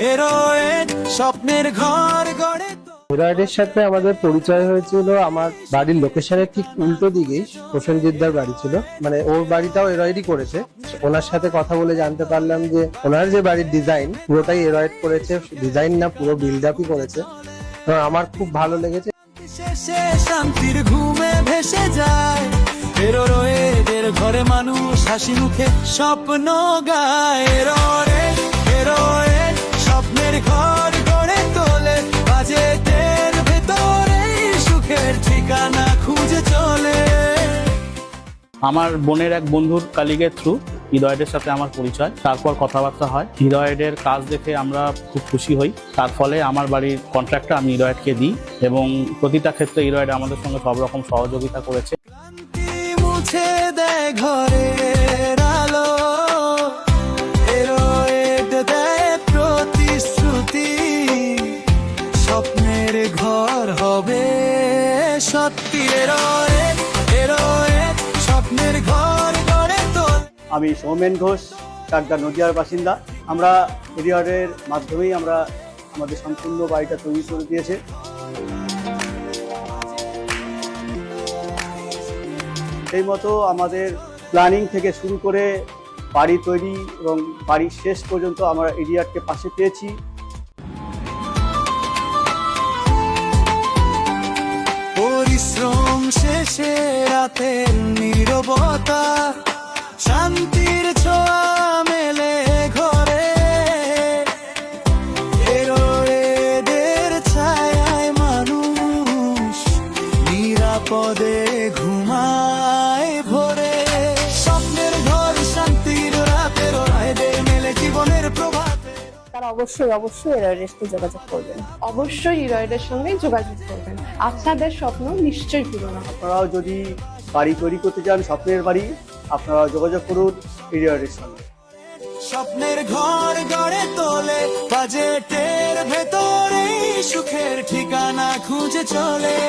এরোয়েড স্বপ্নের ঘর গড়ে। হেরয়েডের সাথে আমাদের পরিচয় হয়েছিল আমার বাড়ির লোকেশনের ঠিক উল্টো দিকেই প্রসেনজিৎদার বাড়ি ছিল, মানে ওর বাড়িটাও এরয়েডই করেছে। ওনার সাথে কথা বলে জানতে পারলাম যে ওনার যে বাড়ির ডিজাইন পুরোটাই এরয়েড করেছে, ডিজাইন না পুরো বিল্ড আপই করেছে। তো আমার খুব ভালো লেগেছে। শেষে শান্তির ঘুমে ভেসে যায় এরোয়েডের ঘরে মানুষ হাসি মুখে স্বপ্ন গায়। এরোয়েড স্বপ্নের ঘর গড়ে তোলে, বাজেটের ভেতরে সুখের ঠিকানা খুঁজে চলে। আমার বোনের এক বন্ধুর কালিগের থ্রু হৃদয়ের সাথে আমার পরিচয়, তারপর কথাবার্তা হয়। হৃদয়ের কাজ দেখে আমরা খুব খুশি হই, তার ফলে আমার বাড়ির কন্ট্রাক্টটা আমি হৃদয়কে দিই এবং প্রতিটা ক্ষেত্রে হৃদয় আমাদের সঙ্গে সব রকম সহযোগিতা করেছে। ক্লান্তি মুছে দেয় ঘরের আলো, এরোয়েড দেয় প্রতিশ্রুতি, স্বপ্নের ঘর হবে সত্যি। এরোয়েড স্বপ্নের ঘর গড়ে তোলে। আমি সৌমেন ঘোষ, চাকদা নদিয়ার বাসিন্দা। আমরা হেরিয়রের মাধ্যমেই আমরা আমাদের সম্পূর্ণ বাড়িটা তৈরি করে দিয়েছে। সেই মতো আমাদের প্ল্যানিং থেকে শুরু করে বাড়ি তৈরি এবং বাড়ির শেষ পর্যন্ত আমরা এরিয়ারকে পাশে পেয়েছি। পরিশ্রম শেষে রাতের নীরবতা, শান্তির ছোঁয়া মেলে ঘরে। এরোয়েডের ছায়ায় মানুষ নিরাপদে ঘুমায় ভোরে। স্বপ্নের ঘর শান্তির রাতের রায়দে মেলে জীবনের প্রভাতে। তারা অবশ্যই হৃদয়ের সাথে যোগাযোগ করবেন, অবশ্যই হৃদয়ের সঙ্গে যোগাযোগ করবেন। আপনাদের স্বপ্ন নিশ্চয়ই পূরণ হবে। আপনারাও যদি বাড়ি তৈরি করতে চান, স্বপ্নের বাড়ি, আপনারা যোগাযোগ করুন হৃদয়ের সঙ্গে। স্বপ্নের ঘর গড়ে তোলে, বাজেটের ভেতরে সুখের ঠিকানা খুঁজে চলে।